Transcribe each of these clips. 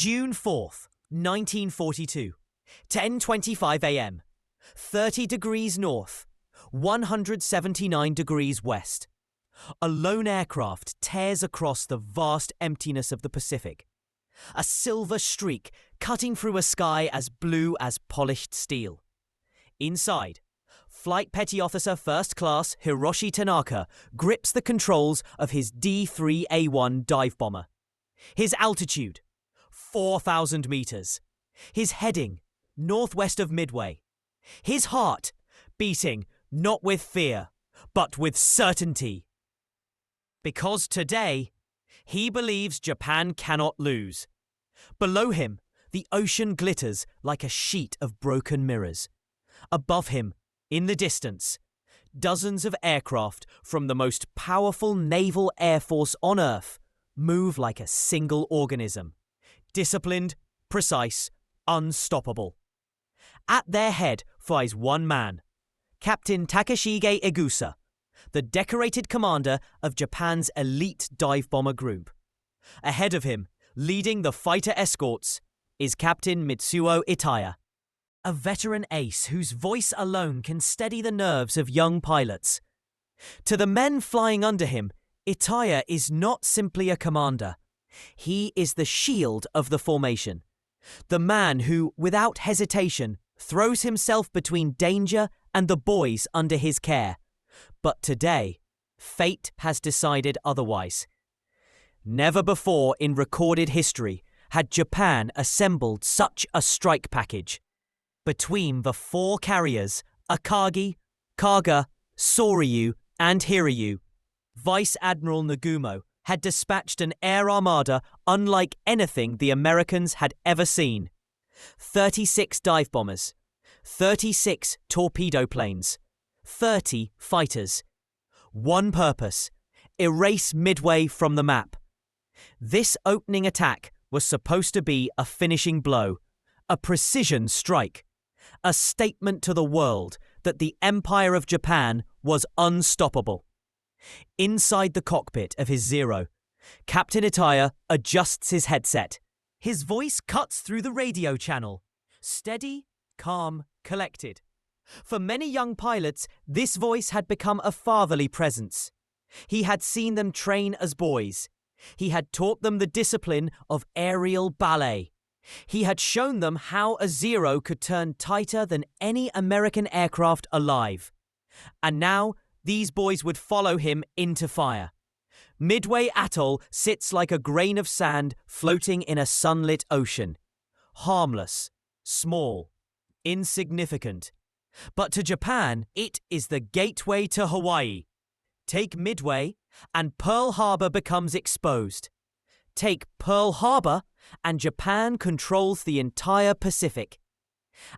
June 4th, 1942, 10:25 a.m., 30 degrees north, 179 degrees west. A lone aircraft tears across the vast emptiness of the Pacific. A silver streak cutting through a sky as blue as polished steel. Inside, Flight Petty Officer First Class Hiroshi Tanaka grips the controls of his D-3A1 dive bomber. His altitude, 4,000 meters. His heading, northwest of Midway. His heart, beating not with fear, but with certainty. Because today, he believes Japan cannot lose. Below him, the ocean glitters like a sheet of broken mirrors. Above him, in the distance, dozens of aircraft from the most powerful naval air force on Earth move like a single organism. Disciplined, precise, unstoppable. At their head flies one man, Captain Takashige Igusa, the decorated commander of Japan's elite dive bomber group. Ahead of him, leading the fighter escorts, is Captain Mitsuo Itaya, a veteran ace whose voice alone can steady the nerves of young pilots. To the men flying under him, Itaya is not simply a commander. He is the shield of the formation. The man who, without hesitation, throws himself between danger and the boys under his care. But today, fate has decided otherwise. Never before in recorded history had Japan assembled such a strike package. Between the four carriers, Akagi, Kaga, Soryu, and Hiryu, Vice Admiral Nagumo had dispatched an air armada unlike anything the Americans had ever seen. 36 dive bombers, 36 torpedo planes, 30 fighters. One purpose: erase Midway from the map. This opening attack was supposed to be a finishing blow, a precision strike, a statement to the world that the Empire of Japan was unstoppable. Inside the cockpit of his Zero, Captain Itaya adjusts his headset. His voice cuts through the radio channel. Steady, calm, collected. For many young pilots, this voice had become a fatherly presence. He had seen them train as boys. He had taught them the discipline of aerial ballet. He had shown them how a Zero could turn tighter than any American aircraft alive. And now, these boys would follow him into fire. Midway Atoll sits like a grain of sand floating in a sunlit ocean. Harmless, small, insignificant. But to Japan, it is the gateway to Hawaii. Take Midway, and Pearl Harbor becomes exposed. Take Pearl Harbor, and Japan controls the entire Pacific.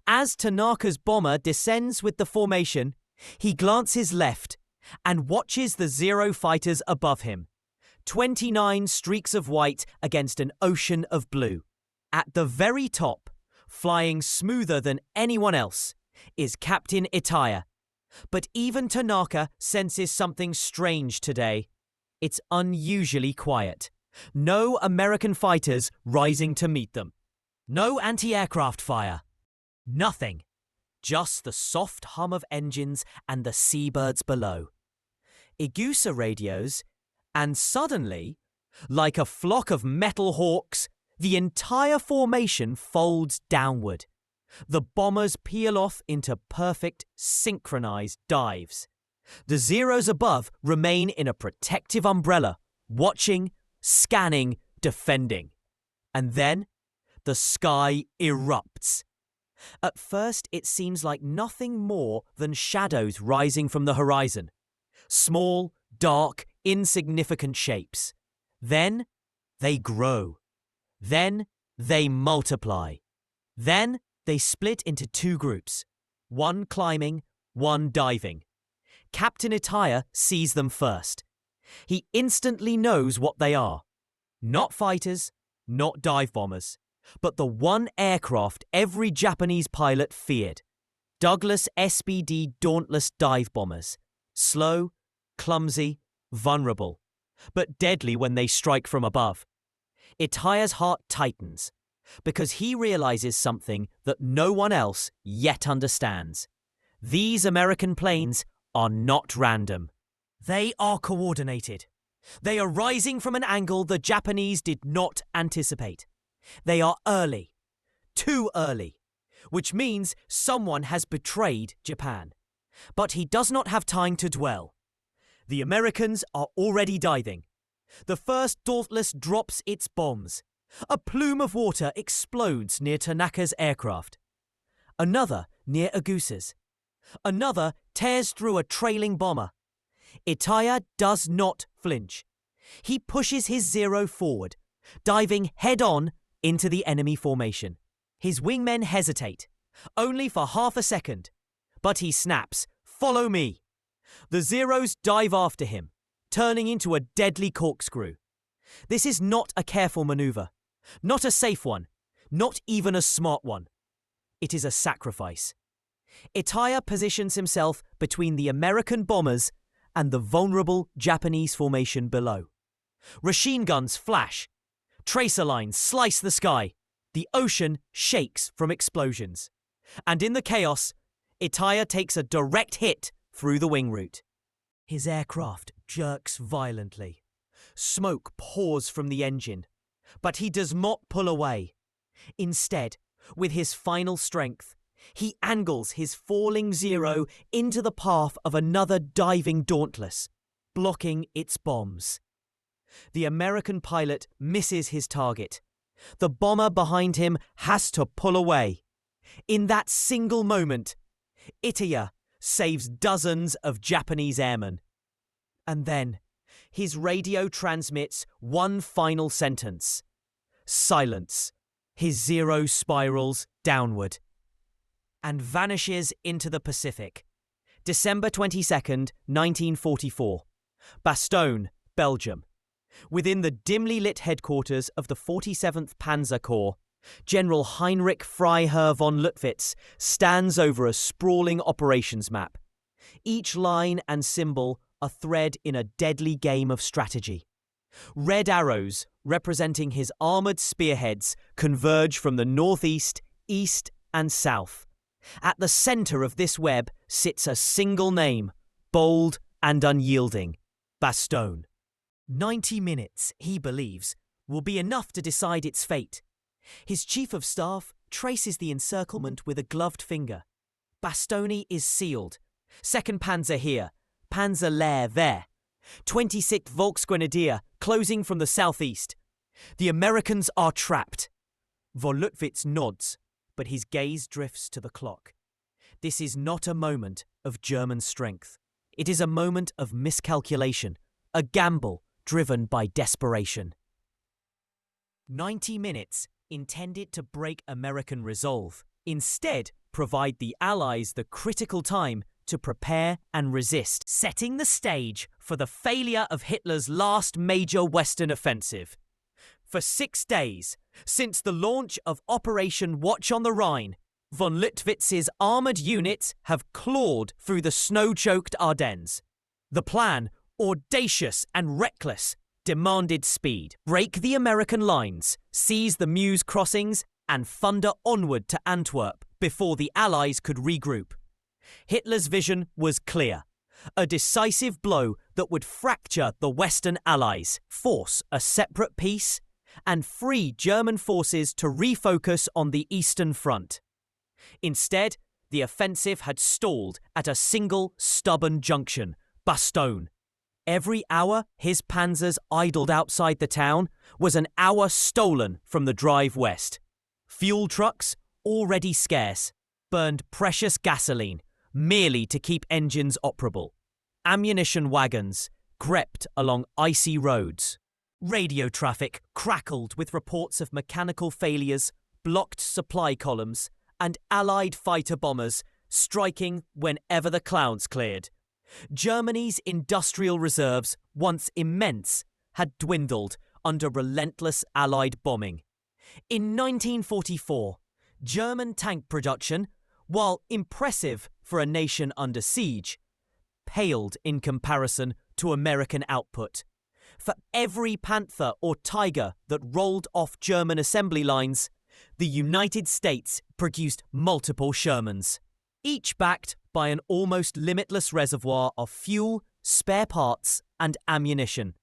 As Tanaka's bomber descends with the formation, he glances left and watches the Zero fighters above him. 29 streaks of white against an ocean of blue. At the very top, flying smoother than anyone else, is Captain Itaya. But even Tanaka senses something strange today. It's unusually quiet. No American fighters rising to meet them. No anti-aircraft fire. Nothing. Just the soft hum of engines and the seabirds below. Igusa radios, and suddenly, like a flock of metal hawks, the entire formation folds downward. The bombers peel off into perfect, synchronized dives. The Zeros above remain in a protective umbrella, watching, scanning, defending. And then, the sky erupts. At first, it seems like nothing more than shadows rising from the horizon. Small, dark, insignificant shapes. Then, they grow. Then, they multiply. Then, they split into two groups. One climbing, one diving. Captain Itaya sees them first. He instantly knows what they are. Not fighters, not dive bombers, but the one aircraft every Japanese pilot feared. Douglas SBD Dauntless dive bombers. Slow, clumsy, vulnerable, but deadly when they strike from above. Itaya's heart tightens. because he realizes something that no one else yet understands. These American planes are not random. They are coordinated. They are rising from an angle the Japanese did not anticipate. They are early. Too early. Which means someone has betrayed Japan. But he does not have time to dwell. The Americans are already diving. The first Dauntless drops its bombs. A plume of water explodes near Tanaka's aircraft. Another near Agusa's. Another tears through a trailing bomber. Itaya does not flinch. He pushes his Zero forward, diving head-on into the enemy formation. His wingmen hesitate, only for half a second. But he snaps, "Follow me." The Zeros dive after him, turning into a deadly corkscrew. This is not a careful maneuver, not a safe one, not even a smart one. It is a sacrifice. Itaya positions himself between the American bombers and the vulnerable Japanese formation below. Machine guns flash. Tracer lines slice the sky. The ocean shakes from explosions. And in the chaos, Itaya takes a direct hit through the wing route. His aircraft jerks violently. Smoke pours from the engine, but he does not pull away. Instead, with his final strength, he angles his falling Zero into the path of another diving Dauntless, blocking its bombs. The American pilot misses his target. The bomber behind him has to pull away. In that single moment, Itaya saves dozens of Japanese airmen. And then, his radio transmits one final sentence. Silence. His Zero spirals downward and vanishes into the Pacific. December 22nd, 1944. Bastogne, Belgium. Within the dimly lit headquarters of the 47th Panzer Corps, General Heinrich Freiherr von Luttwitz stands over a sprawling operations map. Each line and symbol a thread in a deadly game of strategy. Red arrows, representing his armoured spearheads, converge from the northeast, east and south. At the centre of this web sits a single name, bold and unyielding: Bastogne. 90 minutes, he believes, will be enough to decide its fate. His chief of staff traces the encirclement with a gloved finger. Bastogne is sealed. 2nd Panzer here, Panzer Lehr there. 26th Volksgrenadier closing from the southeast. The Americans are trapped. Von Luttwitz nods, but his gaze drifts to the clock. This is not a moment of German strength. It is a moment of miscalculation, a gamble driven by desperation. 90 minutes intended to break American resolve, instead provide the Allies the critical time to prepare and resist, setting the stage for the failure of Hitler's last major Western offensive. For 6 days, since the launch of Operation Watch on the Rhine, von Luttwitz's armoured units have clawed through the snow-choked Ardennes. The plan, audacious and reckless, demanded speed. Break the American lines, seize the Meuse crossings, and thunder onward to Antwerp before the Allies could regroup. Hitler's vision was clear: a decisive blow that would fracture the Western Allies, force a separate peace, and free German forces to refocus on the Eastern Front. Instead, the offensive had stalled at a single stubborn junction: Bastogne. Every hour his panzers idled outside the town was an hour stolen from the drive west. Fuel trucks, already scarce, burned precious gasoline merely to keep engines operable. Ammunition wagons crept along icy roads. Radio traffic crackled with reports of mechanical failures, blocked supply columns, and Allied fighter bombers striking whenever the clouds cleared. Germany's industrial reserves, once immense, had dwindled under relentless Allied bombing. In 1944, German tank production, while impressive for a nation under siege, paled in comparison to American output. For every Panther or Tiger that rolled off German assembly lines, the United States produced multiple Shermans, each backed by an almost limitless reservoir of fuel, spare parts, and ammunition.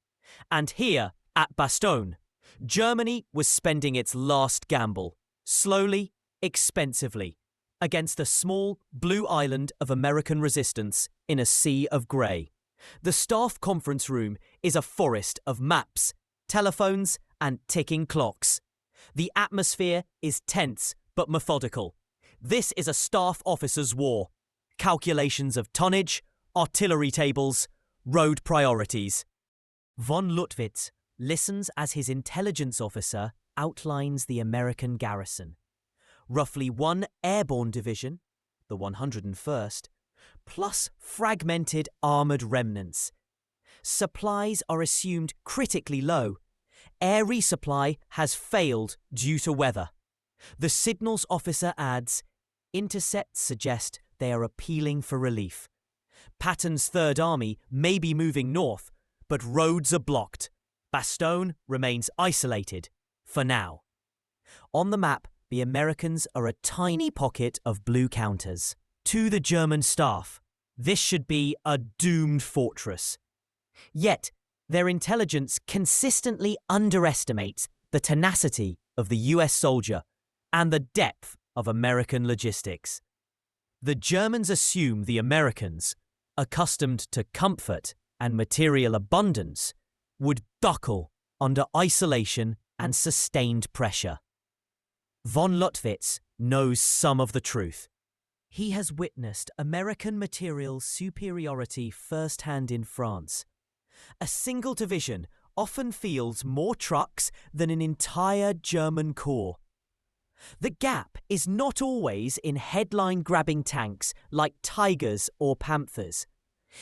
And here, at Bastogne, Germany was spending its last gamble, slowly, expensively, against the small, blue island of American resistance in a sea of grey. The staff conference room is a forest of maps, telephones, and ticking clocks. The atmosphere is tense but methodical. This is a staff officer's war. Calculations of tonnage, artillery tables, road priorities. Von Luttwitz listens as his intelligence officer outlines the American garrison. Roughly one airborne division, the 101st, plus fragmented armoured remnants. Supplies are assumed critically low. Air resupply has failed due to weather. The signals officer adds, intercepts suggest they are appealing for relief. Patton's Third Army may be moving north, but roads are blocked. Bastogne remains isolated, for now. On the map, the Americans are a tiny pocket of blue counters. To the German staff, this should be a doomed fortress. Yet, their intelligence consistently underestimates the tenacity of the US soldier and the depth of American logistics. The Germans assume the Americans, accustomed to comfort and material abundance, would buckle under isolation and sustained pressure. Von Luttwitz knows some of the truth. He has witnessed American material superiority firsthand in France. A single division often fields more trucks than an entire German corps. The gap is not always in headline-grabbing tanks like Tigers or Panthers.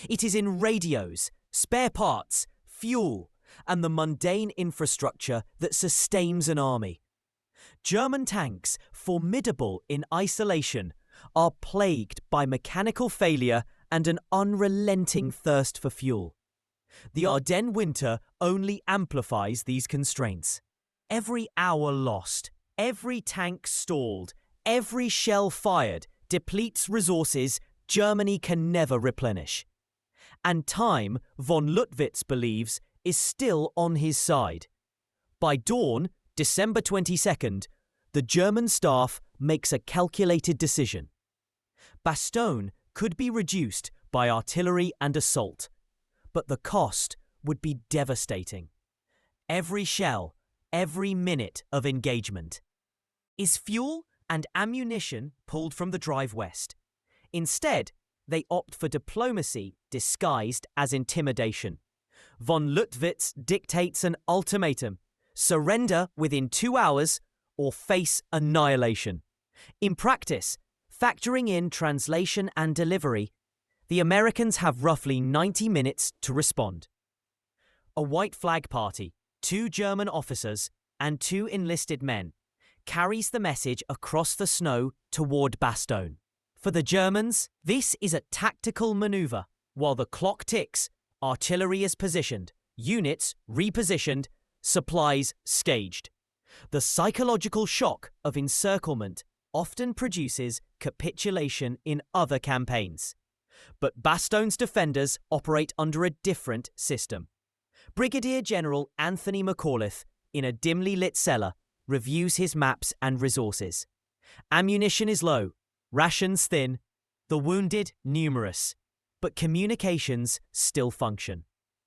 It is in radios, spare parts, fuel, and the mundane infrastructure that sustains an army. German tanks, formidable in isolation, are plagued by mechanical failure and an unrelenting thirst for fuel. The Ardennes winter only amplifies these constraints. Every hour lost, every tank stalled, every shell fired depletes resources Germany can never replenish. And time, von Luttwitz believes, is still on his side. By dawn, December 22nd, the German staff makes a calculated decision. Bastogne could be reduced by artillery and assault, but the cost would be devastating. Every shell, every minute of engagement. Is fuel and ammunition pulled from the drive west? Instead, they opt for diplomacy disguised as intimidation. Von Luttwitz dictates an ultimatum: surrender within 2 hours or face annihilation. In practice, factoring in translation and delivery, the Americans have roughly 90 minutes to respond. A white flag party, 2 German officers and 2 enlisted men, carries the message across the snow toward Bastogne. For the Germans, this is a tactical maneuver. While the clock ticks, artillery is positioned, units repositioned, supplies staged. The psychological shock of encirclement often produces capitulation in other campaigns. But Bastogne's defenders operate under a different system. Brigadier General Anthony McAuliffe, in a dimly lit cellar, reviews his maps and resources. Ammunition is low, rations thin, the wounded numerous, but communications still function.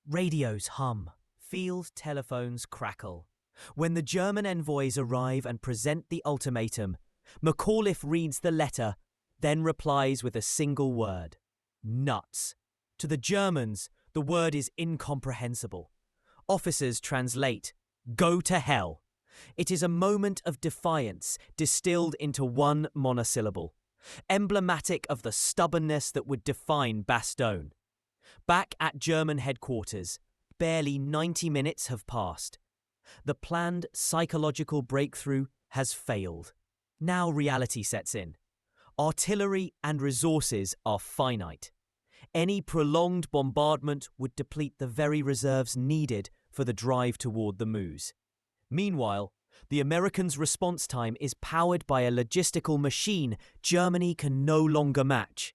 Radios hum, field telephones crackle. When the German envoys arrive and present the ultimatum, McAuliffe reads the letter, then replies with a single word: nuts. To the Germans, the word is incomprehensible. Officers translate, go to hell. It is a moment of defiance distilled into one monosyllable, emblematic of the stubbornness that would define Bastogne. Back at German headquarters, barely 90 minutes have passed. The planned psychological breakthrough has failed. Now reality sets in. Artillery and resources are finite. Any prolonged bombardment would deplete the very reserves needed for the drive toward the Meuse. Meanwhile, The Americans' response time is powered by a logistical machine Germany can no longer match.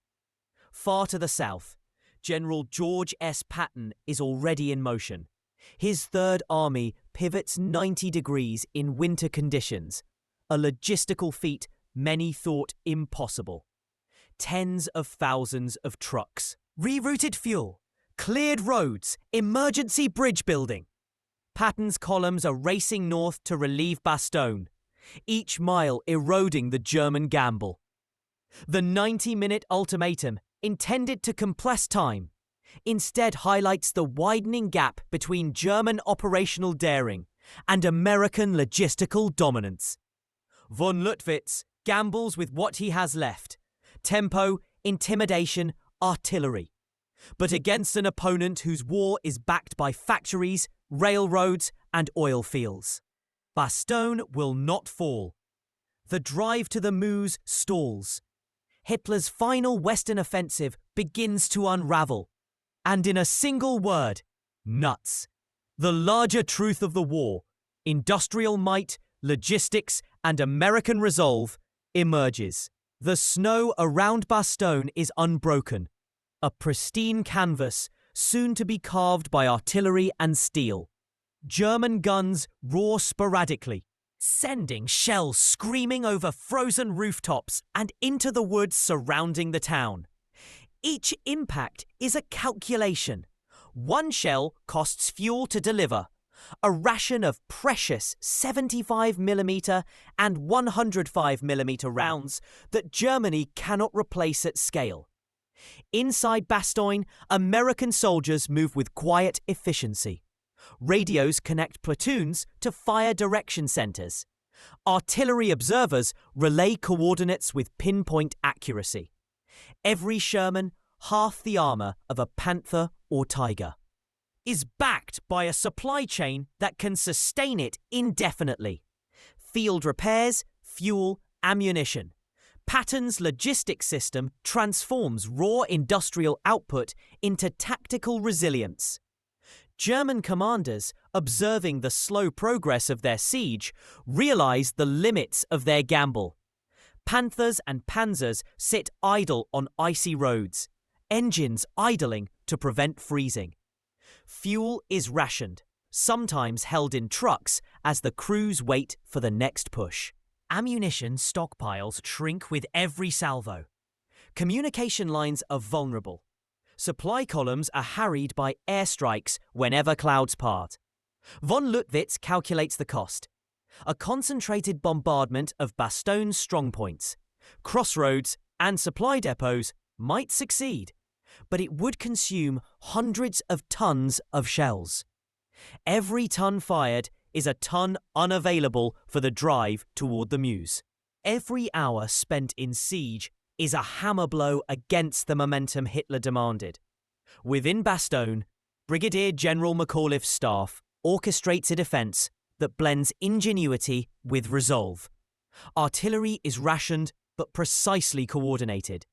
Far to the south, General George S. Patton is already in motion. His Third Army pivots 90 degrees in winter conditions, a logistical feat many thought impossible. Tens of thousands of trucks, rerouted fuel, cleared roads, emergency bridge building. Patton's columns are racing north to relieve Bastogne, each mile eroding the German gamble. The 90-minute ultimatum, intended to compress time, instead highlights the widening gap between German operational daring and American logistical dominance. Von Lüttwitz gambles with what he has left: tempo, intimidation, artillery. But against an opponent whose war is backed by factories, railroads, and oil fields. Bastogne will not fall. The drive to the Meuse stalls. Hitler's final Western offensive begins to unravel. And in a single word, nuts. The larger truth of the war, industrial might, logistics, and American resolve, emerges. The snow around Bastogne is unbroken, a pristine canvas soon to be carved by artillery and steel. German guns roar sporadically, sending shells screaming over frozen rooftops and into the woods surrounding the town. Each impact is a calculation. One shell costs fuel to deliver, a ration of precious 75mm and 105mm rounds that Germany cannot replace at scale. Inside Bastogne, American soldiers move with quiet efficiency. Radios connect platoons to fire direction centers. Artillery observers relay coordinates with pinpoint accuracy. Every Sherman, half the armor of a Panther or Tiger, is backed by a supply chain that can sustain it indefinitely. Field repairs, fuel, ammunition. Patton's logistics system transforms raw industrial output into tactical resilience. German commanders, observing the slow progress of their siege, realize the limits of their gamble. Panthers and Panzers sit idle on icy roads, engines idling to prevent freezing. Fuel is rationed, sometimes held in trucks as the crews wait for the next push. Ammunition stockpiles shrink with every salvo. Communication lines are vulnerable. Supply columns are harried by airstrikes whenever clouds part. Von Lüttwitz calculates the cost. A concentrated bombardment of Bastogne's strongpoints, crossroads, and supply depots might succeed, but it would consume hundreds of tons of shells. Every ton fired is a ton unavailable for the drive toward the Meuse. Every hour spent in siege is a hammer blow against the momentum Hitler demanded. Within Bastogne, Brigadier General McAuliffe's staff orchestrates a defense that blends ingenuity with resolve. Artillery is rationed but precisely coordinated.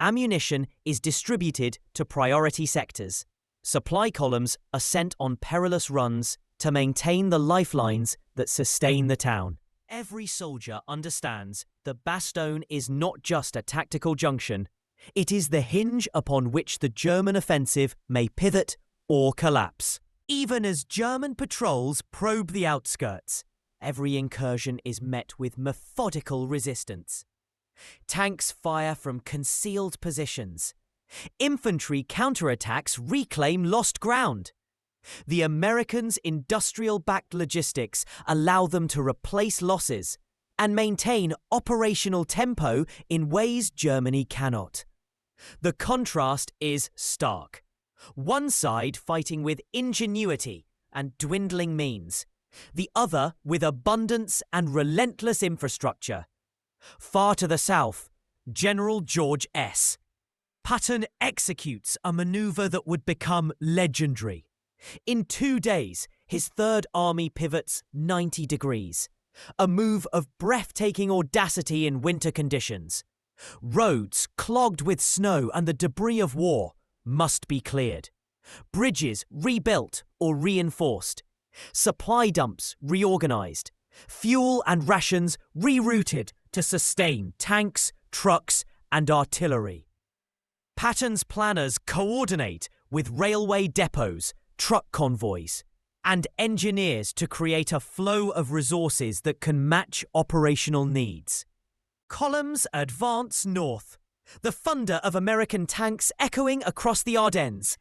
Ammunition is distributed to priority sectors. Supply columns are sent on perilous runs to maintain the lifelines that sustain the town. Every soldier understands that Bastogne is not just a tactical junction, it is the hinge upon which the German offensive may pivot or collapse. Even as German patrols probe the outskirts, every incursion is met with methodical resistance. Tanks fire from concealed positions. Infantry counterattacks reclaim lost ground. The Americans' industrial-backed logistics allow them to replace losses and maintain operational tempo in ways Germany cannot. The contrast is stark. One side fighting with ingenuity and dwindling means, the other with abundance and relentless infrastructure. Far to the south, General George S. Patton executes a maneuver that would become legendary. In 2 days, his Third Army pivots 90 degrees, a move of breathtaking audacity in winter conditions. Roads clogged with snow and the debris of war must be cleared. Bridges rebuilt or reinforced. Supply dumps reorganized. Fuel and rations rerouted to sustain tanks, trucks, and artillery. Patton's planners coordinate with railway depots, truck convoys, and engineers to create a flow of resources that can match operational needs. Columns advance north, the thunder of American tanks echoing across the Ardennes.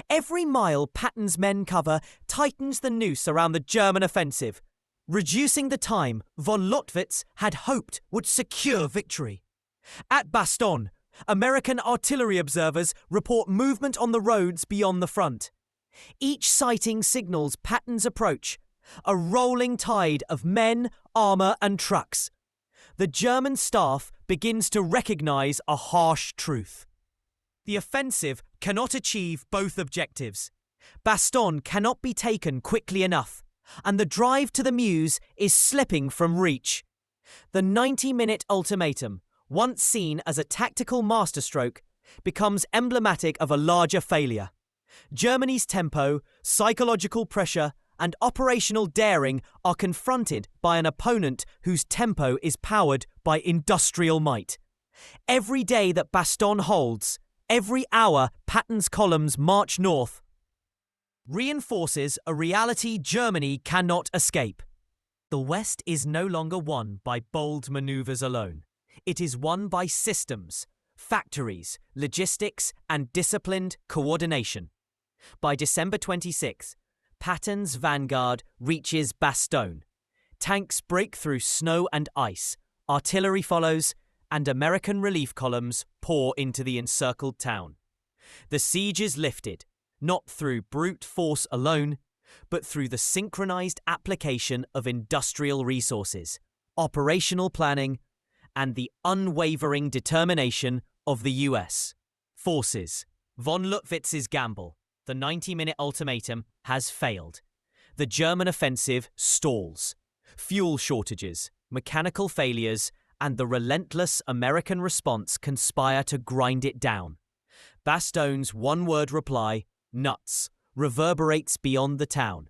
Every mile Patton's men cover tightens the noose around the German offensive, reducing the time von Lotwitz had hoped would secure victory. At Bastogne, American artillery observers report movement on the roads beyond the front. Each sighting signals Patton's approach, a rolling tide of men, armour and trucks. The German staff begins to recognise a harsh truth. The offensive cannot achieve both objectives. Bastogne cannot be taken quickly enough, and the drive to the Meuse is slipping from reach. The 90-minute ultimatum, once seen as a tactical masterstroke, becomes emblematic of a larger failure. Germany's tempo, psychological pressure, and operational daring are confronted by an opponent whose tempo is powered by industrial might. Every day that Bastogne holds, every hour Patton's columns march north, reinforces a reality Germany cannot escape. The West is no longer won by bold maneuvers alone. It is won by systems, factories, logistics, and disciplined coordination. By December 26, Patton's vanguard reaches Bastogne. Tanks break through snow and ice, artillery follows, and American relief columns pour into the encircled town. The siege is lifted, not through brute force alone, but through the synchronized application of industrial resources, operational planning, and the unwavering determination of the US forces. Von Lotwitz's gamble, the 90-minute ultimatum, has failed. The German offensive stalls. Fuel shortages, mechanical failures, and the relentless American response conspire to grind it down. Bastogne's one-word reply, "Nuts," reverberates beyond the town,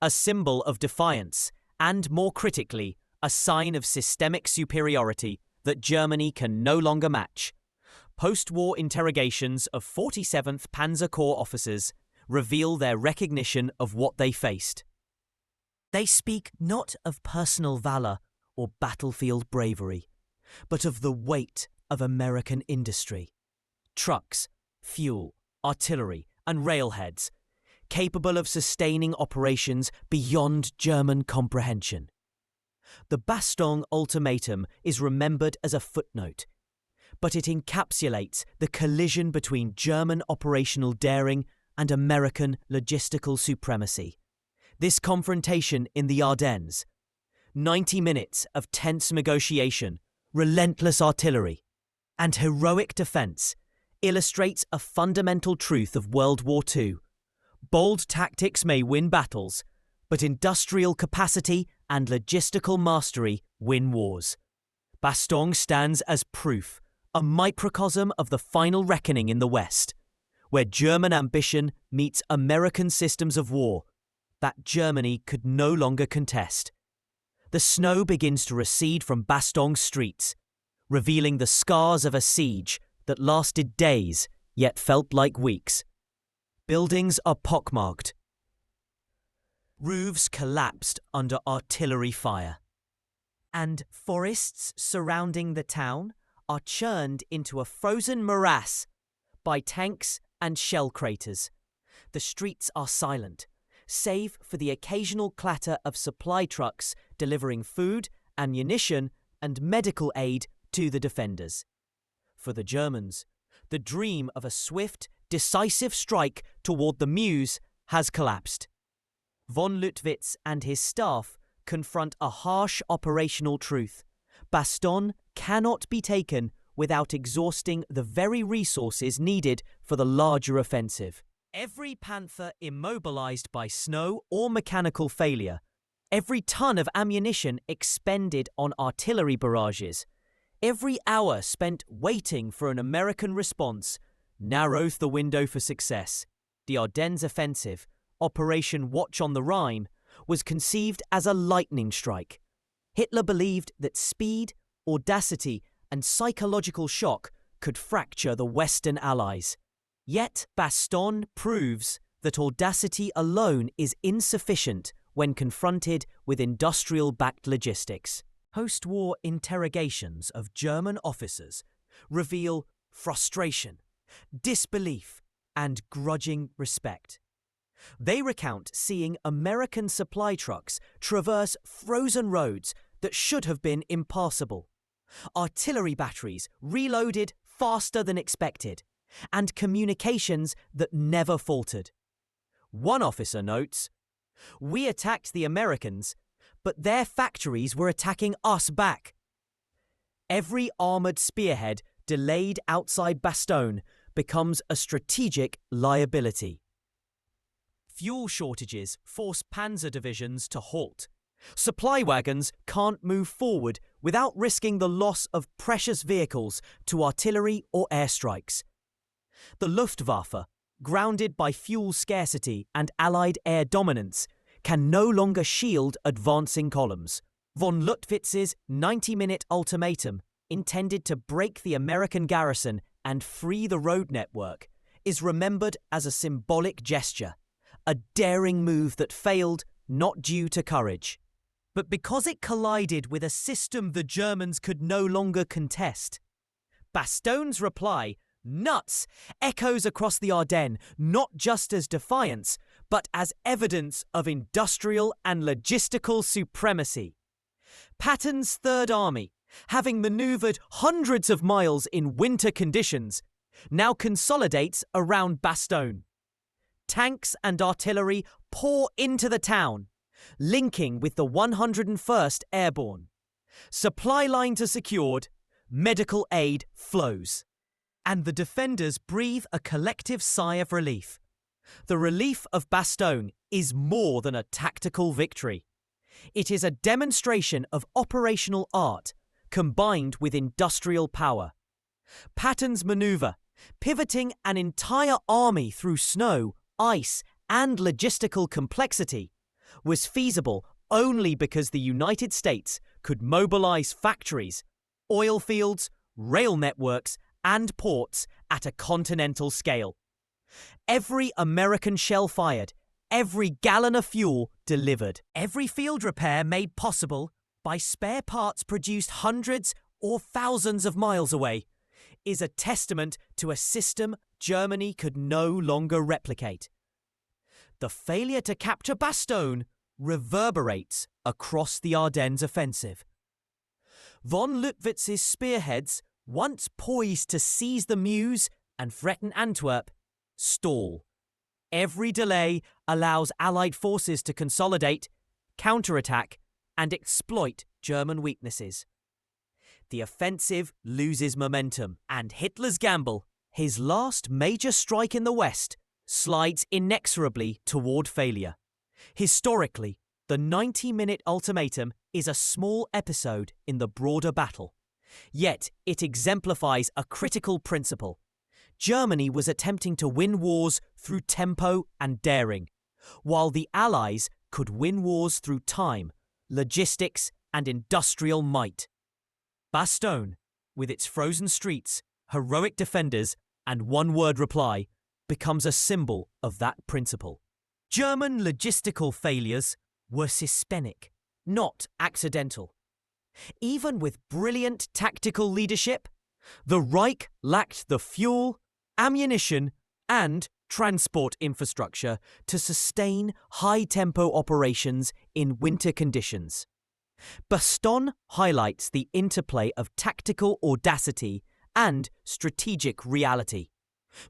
a symbol of defiance and, more critically, a sign of systemic superiority that Germany can no longer match. Post-war interrogations of 47th Panzer Corps officers reveal their recognition of what they faced. They speak not of personal valor or battlefield bravery, but of the weight of American industry. Trucks, fuel, artillery, and railheads, capable of sustaining operations beyond German comprehension. The Bastogne ultimatum is remembered as a footnote, but it encapsulates the collision between German operational daring and American logistical supremacy. This confrontation in the Ardennes, 90 minutes of tense negotiation, relentless artillery, and heroic defense, illustrates a fundamental truth of World War II. Bold tactics may win battles, but industrial capacity and logistical mastery win wars. Bastogne stands as proof, a microcosm of the final reckoning in the West, where German ambition meets American systems of war that Germany could no longer contest. The snow begins to recede from Bastogne's streets, revealing the scars of a siege that lasted days yet felt like weeks. Buildings are pockmarked. Roofs collapsed under artillery fire. And forests surrounding the town are churned into a frozen morass by tanks and shell craters. The streets are silent, save for the occasional clatter of supply trucks delivering food, ammunition, and medical aid to the defenders. For the Germans, the dream of a swift, decisive strike toward the Meuse has collapsed. Von Lotwitz and his staff confront a harsh operational truth. Bastogne cannot be taken without exhausting the very resources needed for the larger offensive. Every panther immobilized by snow or mechanical failure, every ton of ammunition expended on artillery barrages, every hour spent waiting for an American response narrows the window for success. The Ardennes offensive, Operation Watch on the Rhine, was conceived as a lightning strike, Hitler believed that speed, audacity, and psychological shock could fracture the Western Allies. Yet Bastogne proves that audacity alone is insufficient when confronted with industrial-backed logistics. Post-war interrogations of German officers reveal frustration, disbelief, and grudging respect. They recount seeing American supply trucks traverse frozen roads that should have been impassable, artillery batteries reloaded faster than expected, and communications that never faltered. One officer notes, "We attacked the Americans, but their factories were attacking us back." Every armoured spearhead delayed outside Bastogne becomes a strategic liability. Fuel shortages force panzer divisions to halt. Supply wagons can't move forward without risking the loss of precious vehicles to artillery or airstrikes. The Luftwaffe, grounded by fuel scarcity and Allied air dominance, can no longer shield advancing columns. Von Luttwitz's 90-minute ultimatum, intended to break the American garrison and free the road network, is remembered as a symbolic gesture, a daring move that failed not due to courage, but because it collided with a system the Germans could no longer contest. Bastogne's reply, "Nuts!" echoes across the Ardennes not just as defiance, but as evidence of industrial and logistical supremacy. Patton's Third Army, having manoeuvred hundreds of miles in winter conditions, now consolidates around Bastogne. Tanks and artillery pour into the town, linking with the 101st Airborne. Supply lines are secured, medical aid flows, and the defenders breathe a collective sigh of relief. The relief of Bastogne is more than a tactical victory. It is a demonstration of operational art combined with industrial power. Patton's maneuver, pivoting an entire army through snow, ice, and logistical complexity, was feasible only because the United States could mobilize factories, oil fields, rail networks, and ports at a continental scale. Every American shell fired, every gallon of fuel delivered, every field repair made possible by spare parts produced hundreds or thousands of miles away, is a testament to a system Germany could no longer replicate. The failure to capture Bastogne reverberates across the Ardennes offensive. Von Luttwitz's spearheads, once poised to seize the Meuse and threaten Antwerp, stall. Every delay allows Allied forces to consolidate, counterattack, and exploit German weaknesses. The offensive loses momentum, and Hitler's gamble, his last major strike in the West, slides inexorably toward failure. Historically, the 90-minute ultimatum is a small episode in the broader battle. Yet it exemplifies a critical principle. Germany was attempting to win wars through tempo and daring, while the Allies could win wars through time, logistics, and industrial might. Bastogne, with its frozen streets, heroic defenders, and one-word reply, becomes a symbol of that principle. German logistical failures were systemic, not accidental. Even with brilliant tactical leadership, the Reich lacked the fuel, ammunition, and transport infrastructure to sustain high-tempo operations in winter conditions. Bastogne highlights the interplay of tactical audacity and strategic reality.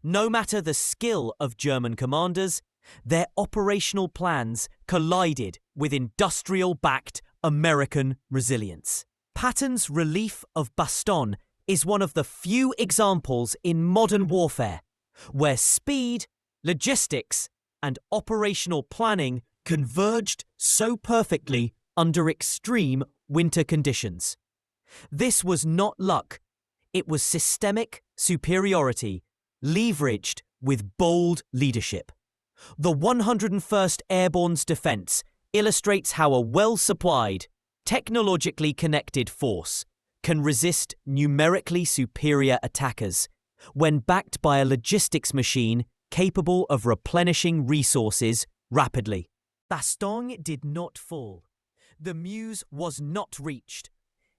No matter the skill of German commanders, their operational plans collided with industrial-backed American resilience. Patton's relief of Bastogne is one of the few examples in modern warfare where speed, logistics, and operational planning converged so perfectly under extreme winter conditions. This was not luck. It was systemic superiority, leveraged with bold leadership. The 101st Airborne's defense illustrates how a well-supplied, technologically connected force can resist numerically superior attackers when backed by a logistics machine capable of replenishing resources rapidly. Bastogne did not fall. The Meuse was not reached.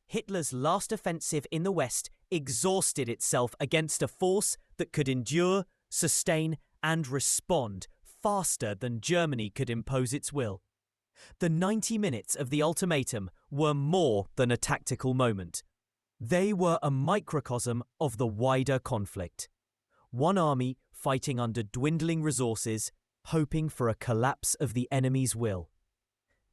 Hitler's last offensive in the West exhausted itself against a force that could endure, sustain, and respond faster than Germany could impose its will. The 90 minutes of the ultimatum were more than a tactical moment. They were a microcosm of the wider conflict. One army fighting under dwindling resources, hoping for a collapse of the enemy's will.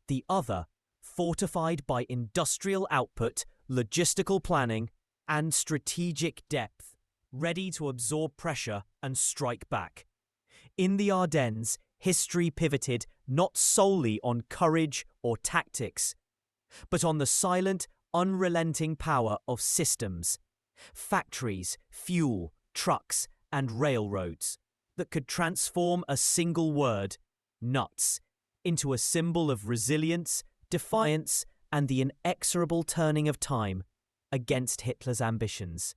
The other, fortified by industrial output, logistical planning, and strategic depth, ready to absorb pressure and strike back. In the Ardennes, history pivoted not solely on courage or tactics, but on the silent, unrelenting power of systems, factories, fuel, trucks, and railroads that could transform a single word, nuts, into a symbol of resilience, defiance, and the inexorable turning of time against Hitler's ambitions.